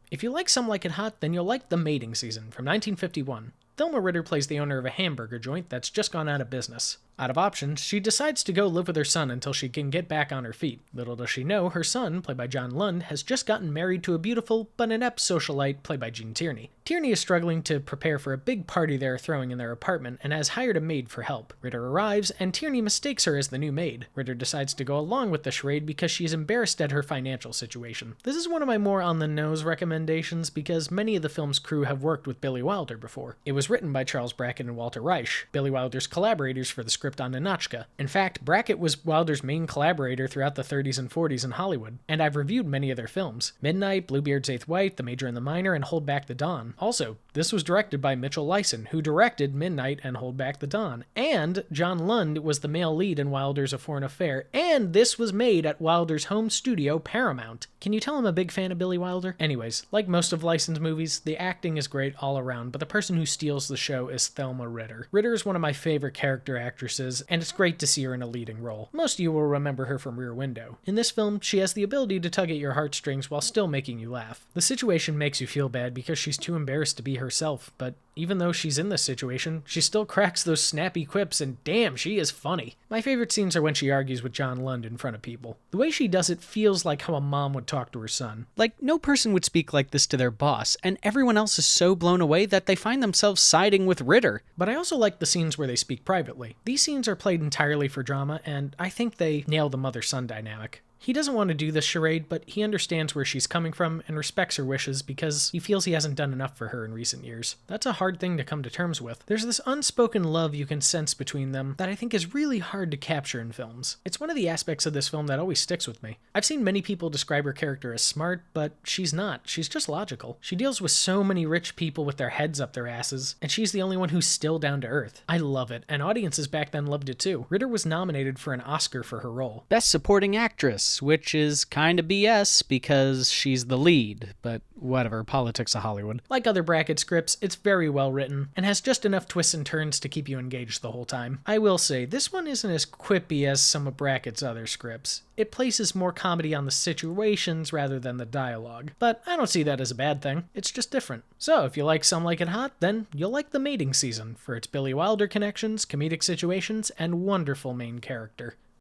If you like Some Like It Hot, then you'll like The Mating Season from 1951. Thelma Ritter plays the owner of a hamburger joint that's just gone out of business. Out of options, she decides to go live with her son until she can get back on her feet. Little does she know, her son, played by John Lund, has just gotten married to a beautiful but inept socialite played by Gene Tierney. Tierney is struggling to prepare for a big party they're throwing in their apartment and has hired a maid for help. Ritter arrives, and Tierney mistakes her as the new maid. Ritter decides to go along with the charade because she is embarrassed at her financial situation. This is one of my more on-the-nose recommendations because many of the film's crew have worked with Billy Wilder before. It was written by Charles Brackett and Walter Reich, Billy Wilder's collaborators for the script on Ninotchka. In fact, Brackett was Wilder's main collaborator throughout the 30s and 40s in Hollywood, and I've reviewed many of their films. Midnight, Bluebeard's Eighth Wife, The Major and the Minor, and Hold Back the Dawn. Also, this was directed by Mitchell Lyson, who directed Midnight and Hold Back the Dawn. And John Lund was the male lead in Wilder's A Foreign Affair, and this was made at Wilder's home studio, Paramount. Can you tell I'm a big fan of Billy Wilder? Anyways, like most of Lyson's movies, the acting is great all around, but the person who steals the show is Thelma Ritter. Ritter is one of my favorite character actresses, and it's great to see her in a leading role. Most of you will remember her from Rear Window. In this film, she has the ability to tug at your heartstrings while still making you laugh. The situation makes you feel bad because she's too embarrassed to be herself, but even though she's in this situation, she still cracks those snappy quips, and damn, she is funny. My favorite scenes are when she argues with John Lund in front of people. The way she does it feels like how a mom would talk to her son. Like, no person would speak like this to their boss, and everyone else is so blown away that they find themselves siding with Ritter. But I also like the scenes where they speak privately. These scenes are played entirely for drama, and I think they nail the mother-son dynamic. He doesn't want to do this charade, but he understands where she's coming from and respects her wishes because he feels he hasn't done enough for her in recent years. That's a hard thing to come to terms with. There's this unspoken love you can sense between them that I think is really hard to capture in films. It's one of the aspects of this film that always sticks with me. I've seen many people describe her character as smart, but she's not. She's just logical. She deals with so many rich people with their heads up their asses, and she's the only one who's still down to earth. I love it, and audiences back then loved it too. Ritter was nominated for an Oscar for her role. Best Supporting Actress, which is kinda BS because she's the lead, but whatever, politics of Hollywood. Like other Brackett scripts, it's very well written, and has just enough twists and turns to keep you engaged the whole time. I will say, this one isn't as quippy as some of Brackett's other scripts. It places more comedy on the situations rather than the dialogue, but I don't see that as a bad thing. It's just different. So if you like Some Like It Hot, then you'll like The Mating Season for its Billy Wilder connections, comedic situations, and wonderful main character.